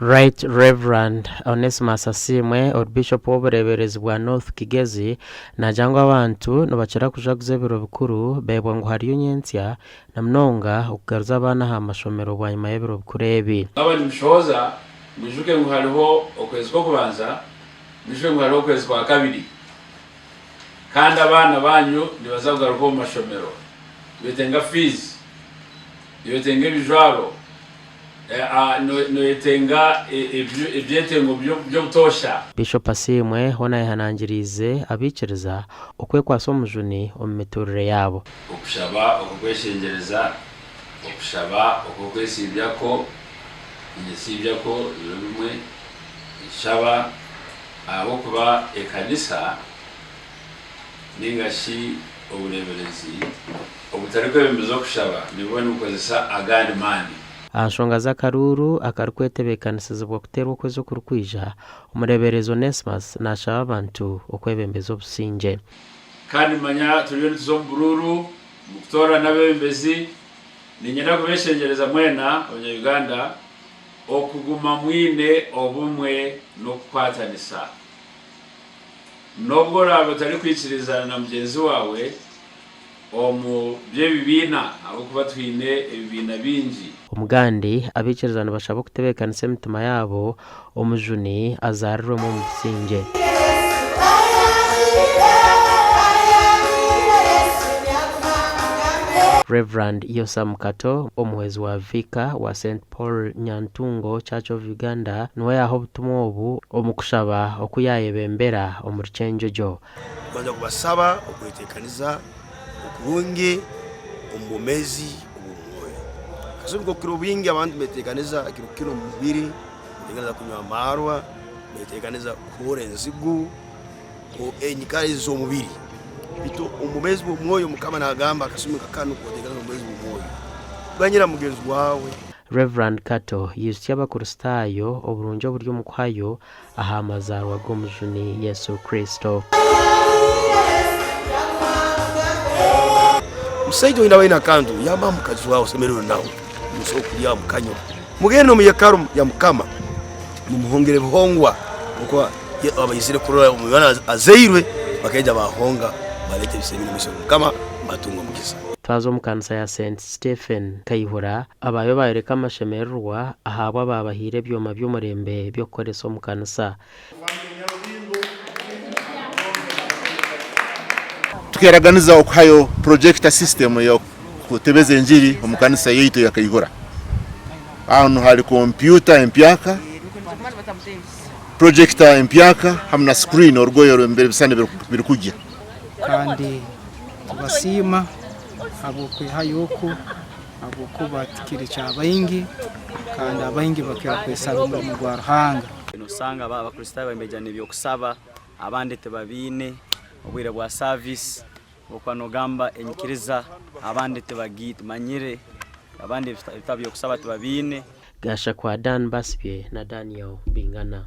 Right Reverend Onesimus Asimwe Bishop w'obureberezi bwa North Kigezi na jangwa abantu nobachira kujaguza biro bikuru bebwa ngo hariyo nyensya na mnonga ukugaruza abana ha mashomero bwa nyuma y'ebiro bikuru ebi abandi mushoza mwijuke ngo hariho okwezi ko kubanza mwijuke ngo hariho okwezi kwa kabiri kandi abana banyu nibazagaruka mu mashomero betenga fees yotenga bijwaro no yetenga ibyetengo byo gutosha. Bishop Asimwe hona yahanangirize abikiriza okwe kwaso mujuni omumiturire yabo okushaba okweshengereza okushaba okwesibyako inyesibyako bimwe ishaba abo kuba ekanisa ningashi obureberezi obutari kwemeza kushaba nibone ukozesa agandi mani Anshonga za karuru akarukwetebekanisiza kuterwa kwezo kurukwija umureberezo Onesimus nashaba abantu okwebembeza obusinge kandi manya turiyo tuzombururu mukutora nabembezi ninyenda kubeshengereza mwena abanyarwanda okuguma mwine obumwe no kukwatanisa nobwo rabo tari kwikirizana na mugenzi wawe omu byebibina abo kuba twine ebibina bingi omugandi abikirizana bashaba kutebekanisa emitima yabo omujuni azarirwe mu musinge Reverend Yosam Kato omuhezi wa Vika wa St Paul Nyantungo Church of Uganda niwe yaho butumwa obu omukushaba okuyayebembera omurichenjojo kwanza kubasaba okwetekaniza okurungi omumezi obumwoyo kasubiko kiro bingi abantu betekaniza kiro mubiri betekaniza kunywa marwa betekaniza kuhora enzigu ko enyikali zo mubiri bito umumezi obumwoyo mukama nagamba kasumika kanu kotekaniza umumezi obumwoyo banyira mugenzi wawe. Reverend Kato yisya abakurustayo oburunjo buryo mukwayo ahamazarwa gomujuni Yesu Kristo Musaido ina waina kandu yamba mukazi wawe semerero nawe musoku ya mukanyo mugeno muyakaru ya mukama mumuhongere buhongwa uko abayisire kurora umwana azeirwe bakaje bahonga baleke bisemini misho mukama batunga mukisa twazo mukanisa ya St Stephen Kayihura abayo bayereka amashemererwa ahabwa babahire byoma by'umurembe byo koreso mukanisa tukeraganiza okhayo projector system yo kutebeza injiri omukanisa yeito ya Kayihura aho hari computer empyaka projector empyaka hamna screen orgoyo mbere bisane birukujya kandi tubasima abo kwihayoko abo kubatikire cyabayingi kandi abayingi bakera kwesaba mu Rwanda usanga abakristo bamejana ibyo kusaba abandi tebabine obwire bwa service okwanogamba enyikiriza abandi tebagite manyire abandi bitabyo kusaba tebabine gasha kwa Dan Basbye na Daniel Bingana.